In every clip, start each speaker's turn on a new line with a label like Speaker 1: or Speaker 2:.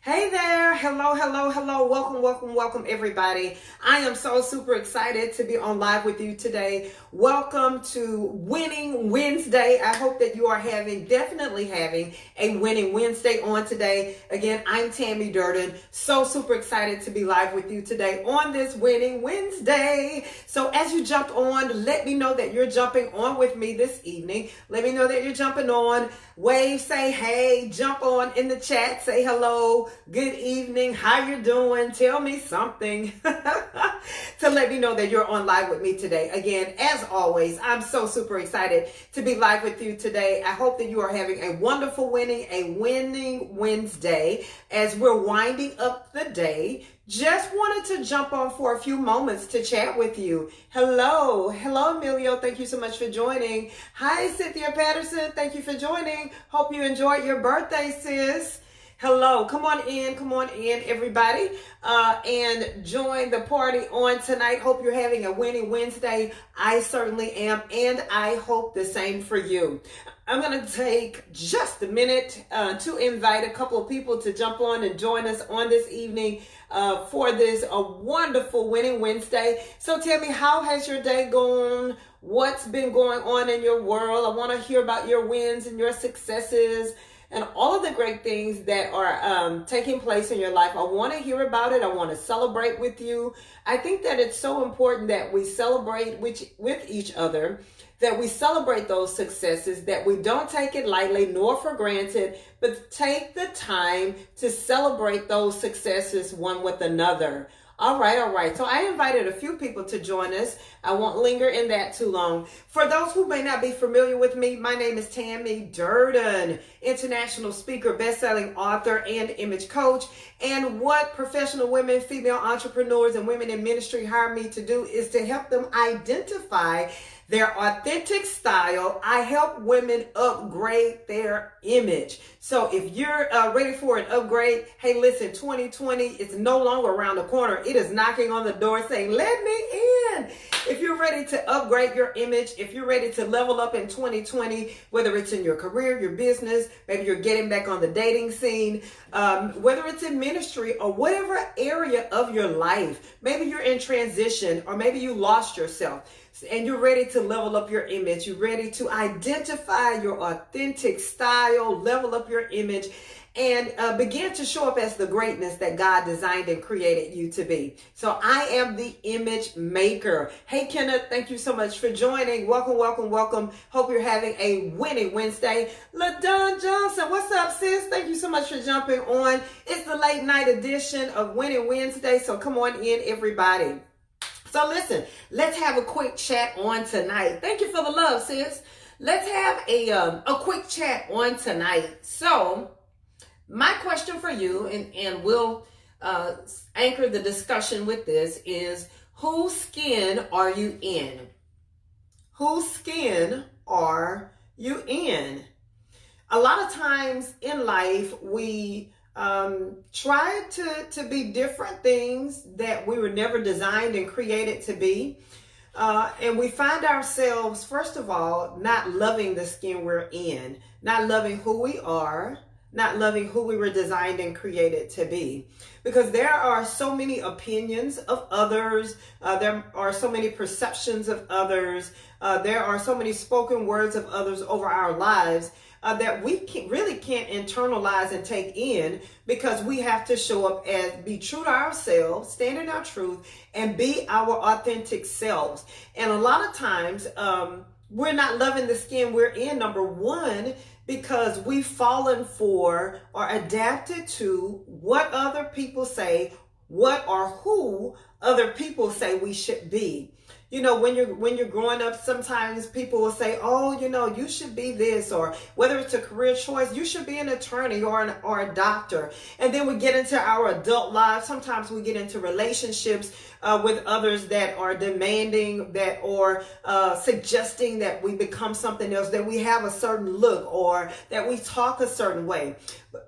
Speaker 1: Hey there. Hello, hello, hello. Welcome, welcome, welcome, everybody. I am so super excited to be on live with you today. Welcome to Winning Wednesday. I hope that you are definitely having a Winning Wednesday on today. Again, I'm Tammy Durden. So super excited to be live with you today on this Winning Wednesday. So as you jumped on, let me know that you're jumping on with me this evening. Let me know that you're jumping on. Wave, say hey, jump on in the chat, say hello, good evening, how you doing? Tell me something to let me know that you're on live with me today. Again, as always, I'm so super excited to be live with you today. I hope that you are having a wonderful winning Wednesday as we're winding up the day. Just wanted to jump on for a few moments to chat with you. Hello, Emilio. Thank you so much for joining. Hi, Cynthia Patterson. Thank you for joining. Hope you enjoyed your birthday, sis. Hello, come on in, everybody, and join the party on tonight. Hope you're having a winning Wednesday. I certainly am, and I hope the same for you. I'm going to take just a minute to invite a couple of people to jump on and join us on this evening for this wonderful Winning Wednesday. So tell me, how has your day gone? What's been going on in your world? I want to hear about your wins and your successes and all of the great things that are taking place in your life. I want to hear about it. I want to celebrate with you. I think that it's so important that we celebrate with each other, that we celebrate those successes, that we don't take it lightly nor for granted, but take the time to celebrate those successes one with another. All right. So I invited a few people to join us. I won't linger in that too long. For those who may not be familiar with me, my name is Tammy Durden, international speaker, best-selling author, and image coach. And what professional women, female entrepreneurs, and women in ministry hire me to do is to help them identify their authentic style. I help women upgrade their image. So if you're ready for an upgrade, hey, listen, 2020 is no longer around the corner. It is knocking on the door saying, let me in. If you're ready to upgrade your image, if you're ready to level up in 2020, whether it's in your career, your business, maybe you're getting back on the dating scene, whether it's in ministry or whatever area of your life, maybe you're in transition or maybe you lost yourself, and you're ready to level up your image. You're ready to identify your authentic style, level up your image, and begin to show up as the greatness that God designed and created you to be. So I am the image maker. Hey, Kenneth, thank you so much for joining. Welcome. Hope you're having a winning Wednesday. LaDon Johnson, what's up, sis? Thank you so much for jumping on. It's the late night edition of Winning Wednesday, so come on in, everybody. So listen, let's have a quick chat on tonight. Thank you for the love, sis. Let's have a quick chat on tonight. So my question for you, and we'll anchor the discussion with this, is whose skin are you in? Whose skin are you in? A lot of times in life, we try to be different things that we were never designed and created to be. And we find ourselves, first of all, not loving the skin we're in, not loving who we are, not loving who we were designed and created to be. Because there are so many opinions of others. There are so many perceptions of others. There are so many spoken words of others over our lives that we really can't internalize and take in, because we have to show up as, be true to ourselves, stand in our truth, and be our authentic selves. And a lot of times, we're not loving the skin we're in, number one, because we've fallen for or adapted to what other people say, what or who other people say we should be. You know, when you're growing up, sometimes people will say, oh, you know, you should be this, or whether it's a career choice, you should be an attorney or a doctor. And then we get into our adult lives. Sometimes we get into relationships with others that are demanding that, or suggesting that we become something else, that we have a certain look, or that we talk a certain way.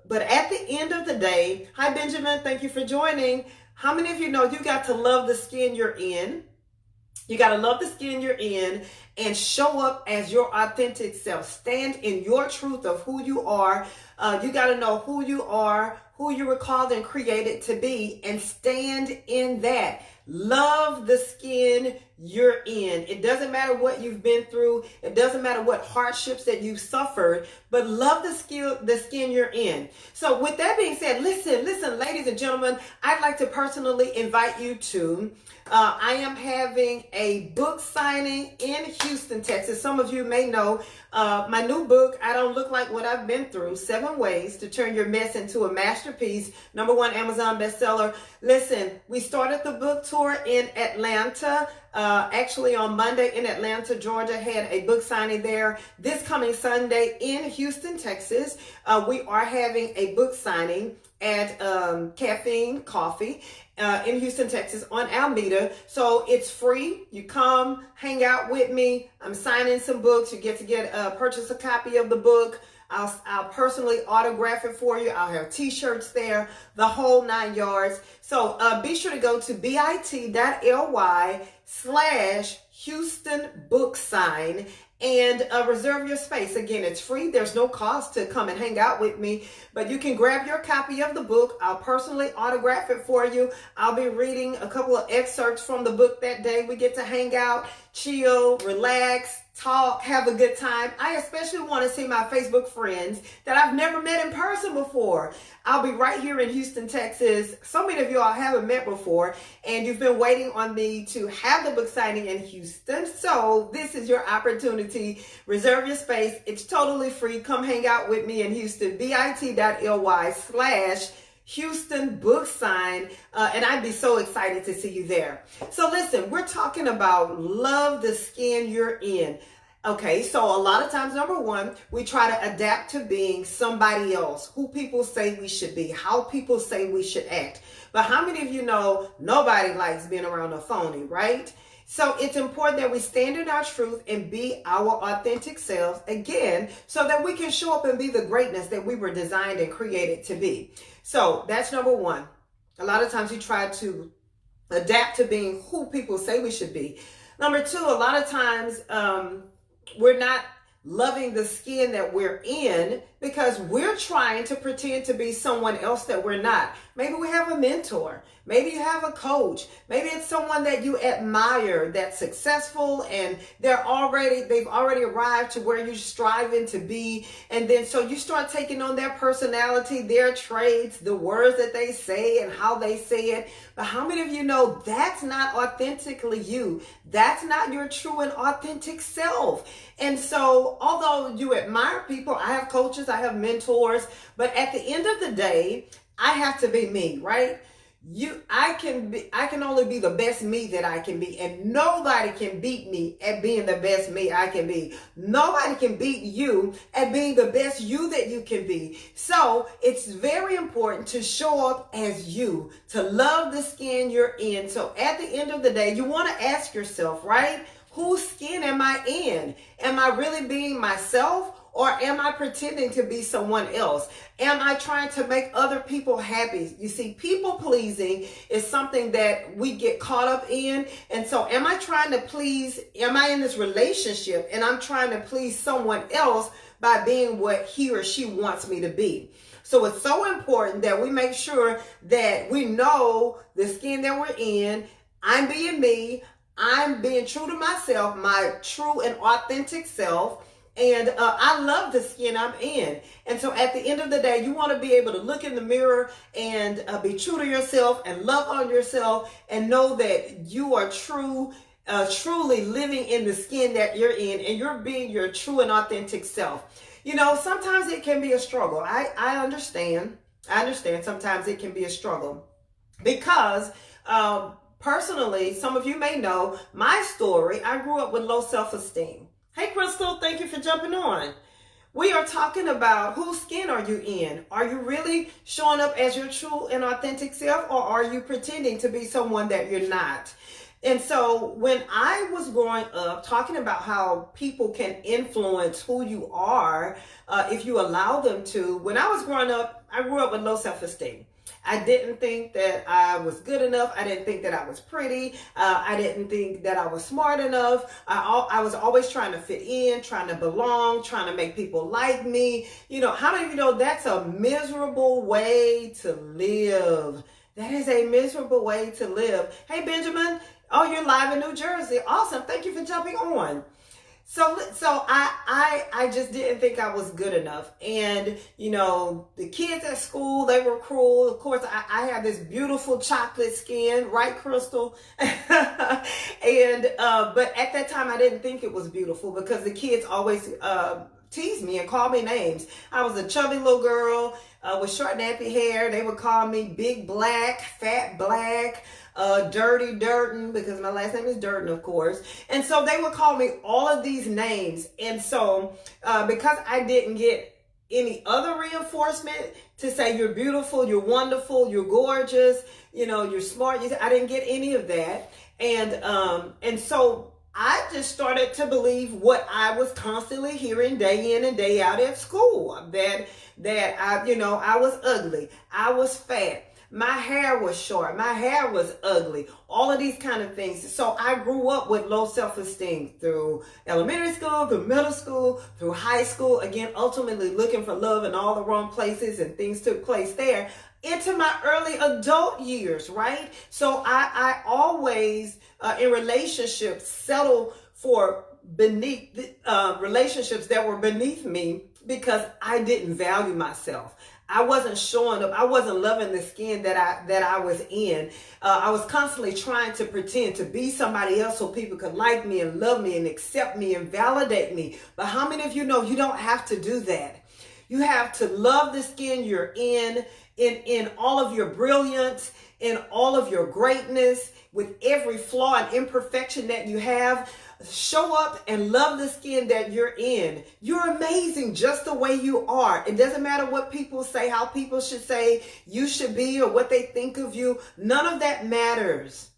Speaker 1: But at the end of the day, hi, Benjamin, thank you for joining. How many of you know you got to love the skin you're in? You got to love the skin you're in and show up as your authentic self. Stand in your truth of who you are. You got to know who you are, who you were called and created to be, and stand in that. Love the skin you're in. It doesn't matter what you've been through. It doesn't matter what hardships that you've suffered, but love the skin you're in. So with that being said, listen, ladies and gentlemen, I'd like to personally invite you to I am having a book signing in Houston, Texas. Some of you may know my new book, I Don't Look Like What I've Been Through, 7 Ways to Turn Your Mess into a Masterpiece, #1 Amazon bestseller. Listen, we started the book tour in Atlanta. Actually on Monday in Atlanta, Georgia, had a book signing there. This coming Sunday in Houston, Texas, we are having a book signing at Caffeine Coffee in Houston, Texas on Alameda. So it's free. You come, hang out with me. I'm signing some books. You get to purchase a copy of the book. I'll personally autograph it for you. I'll have t-shirts there, the whole 9 yards. So be sure to go to bit.ly/Houston Book Sign and reserve your space. Again, it's free. There's no cost to come and hang out with me, but you can grab your copy of the book. I'll personally autograph it for you. I'll be reading a couple of excerpts from the book that day. We get to hang out, chill, relax, talk, have a good time. I especially want to see my Facebook friends that I've never met in person before. I'll be right here in Houston, Texas. So many of you I haven't met before, and you've been waiting on me to have the book signing in Houston. So this is your opportunity. Reserve your space. It's totally free. Come hang out with me in Houston. bit.ly/Houston Book Sign, and I'd be so excited to see you there. So listen, we're talking about love the skin you're in. Okay, so a lot of times, #1, we try to adapt to being somebody else, who people say we should be, how people say we should act. But how many of you know nobody likes being around a phony, right? So it's important that we stand in our truth and be our authentic selves, again, so that we can show up and be the greatness that we were designed and created to be. So that's #1. A lot of times we try to adapt to being who people say we should be. #2, a lot of times we're not loving the skin that we're in because we're trying to pretend to be someone else that we're not. Maybe we have a mentor. Maybe you have a coach. Maybe it's someone that you admire that's successful and they've already arrived to where you're striving to be. And then so you start taking on their personality, their traits, the words that they say and how they say it. But how many of you know that's not authentically you? That's not your true and authentic self. And so although you admire people, I have coaches, I have mentors, but at the end of the day, I have to be me, right? I can only be the best me that I can be, and nobody can beat me at being the best me I can be. Nobody can beat you at being the best you that you can be. So it's very important to show up as you, to love the skin you're in. So at the end of the day, you want to ask yourself, right? Whose skin am I in? Am I really being myself? Or am I pretending to be someone else? Am I trying to make other people happy? You see, people pleasing is something that we get caught up in. And so am I trying to please, am I in this relationship and I'm trying to please someone else by being what he or she wants me to be? So it's so important that we make sure that we know the skin that we're in. I'm being me. I'm being true to myself, my true and authentic self. And I love the skin I'm in. And so at the end of the day, you want to be able to look in the mirror and be true to yourself and love on yourself and know that you are truly living in the skin that you're in and you're being your true and authentic self. You know, sometimes it can be a struggle. I understand. Sometimes it can be a struggle because personally, some of you may know my story. I grew up with low self-esteem. Hey, Crystal, thank you for jumping on. We are talking about whose skin are you in? Are you really showing up as your true and authentic self, or are you pretending to be someone that you're not? And so when I was growing up, talking about how people can influence who you are if you allow them to, when I was growing up, I grew up with low self-esteem. I didn't think that I was good enough. I didn't think that I was pretty. I didn't think that I was smart enough. I was always trying to fit in, trying to belong, trying to make people like me. You know, how many of you know that's a miserable way to live? That is a miserable way to live. Hey, Benjamin. Oh, you're live in New Jersey. Awesome. Thank you for jumping on. So I just didn't think I was good enough. And, you know, the kids at school, they were cruel. Of course, I have this beautiful chocolate skin, right, Crystal? And, but at that time, I didn't think it was beautiful because the kids always, tease me and call me names. I was a chubby little girl with short nappy hair. They would call me Big Black, Fat Black, Dirty Durden, because my last name is Durden, of course. And so they would call me all of these names. And so because I didn't get any other reinforcement to say you're beautiful, you're wonderful, you're gorgeous, you know, you're smart, I didn't get any of that. And so I just started to believe what I was constantly hearing day in and day out at school, that I, you know, I was ugly, I was fat, my hair was short, my hair was ugly, all of these kind of things. So I grew up with low self-esteem through elementary school, through middle school, through high school, again, ultimately looking for love in all the wrong places, and things took place there into my early adult years, right? So I always, in relationships, settle for relationships that were beneath me because I didn't value myself. I wasn't showing up. I wasn't loving the skin that I was in. I was constantly trying to pretend to be somebody else so people could like me and love me and accept me and validate me. But how many of you know you don't have to do that? You have to love the skin you're in all of your brilliance, in all of your greatness, with every flaw and imperfection that you have. Show up and love the skin that you're in. You're amazing just the way you are. It doesn't matter what people say, how people should say you should be, or what they think of you. None of that matters.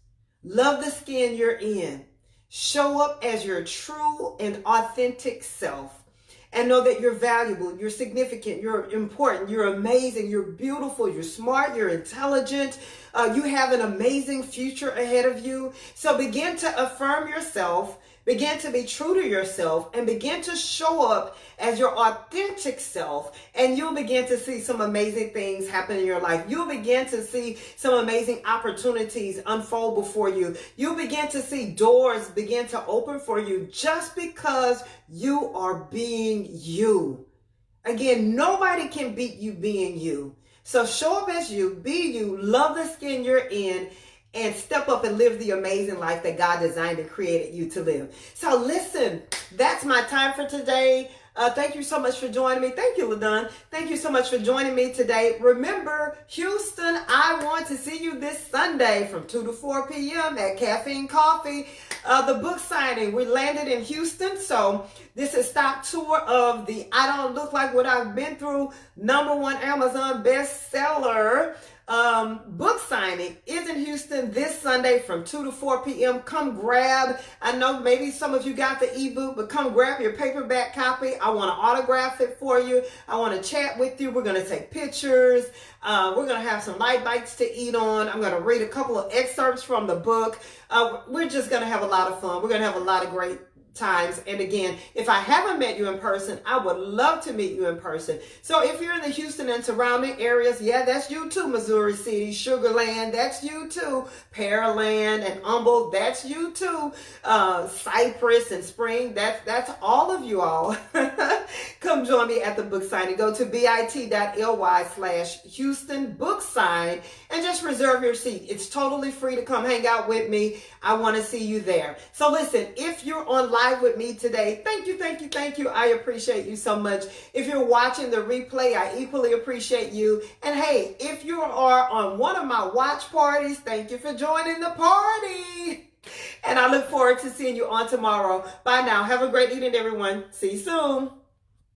Speaker 1: Love the skin you're in. Show up as your true and authentic self. And know that you're valuable, you're significant, you're important, you're amazing, you're beautiful, you're smart, you're intelligent, you have an amazing future ahead of you. So begin to affirm yourself, begin to be true to yourself, and begin to show up as your authentic self, and you'll begin to see some amazing things happen in your life. You'll begin to see some amazing opportunities unfold before you. You'll begin to see doors begin to open for you just because you are being you. Again, nobody can beat you being you. So show up as you, be you, love the skin you're in, and step up and live the amazing life that God designed and created you to live. So listen, that's my time for today. Thank you so much for joining me. Thank you, LaDon. Thank you so much for joining me today. Remember, Houston, I want to see you this Sunday from 2 to 4 p.m. at Caffeine Coffee. The book signing, we landed in Houston. So this is stop tour of the I Don't Look Like What I've Been Through #1 Amazon bestseller. Book signing is in Houston this Sunday from 2 to 4 p.m. Come grab, I know maybe some of you got the ebook, but come grab your paperback copy. I want to autograph it for you. I want to chat with you. We're going to take pictures. We're going to have some light bites to eat on. I'm going to read a couple of excerpts from the book. We're just going to have a lot of fun. We're going to have a lot of great times. And again, if I haven't met you in person, I would love to meet you in person. So if you're in the Houston and surrounding areas, yeah, that's you too. Missouri City, Sugar Land, that's you too. Pearland and Humboldt, that's you too. Cypress and Spring, that's all of you all. Come join me at the book signing. Go to bit.ly/Houston book sign and just reserve your seat. It's totally free to come hang out with me. I want to see you there. So listen, if you're on live with me today, thank you. I appreciate you so much. If you're watching the replay, I equally appreciate you. And hey, if you are on one of my watch parties, thank you for joining the party. And I look forward to seeing you on tomorrow. Bye now. Have a great evening, everyone. See you soon.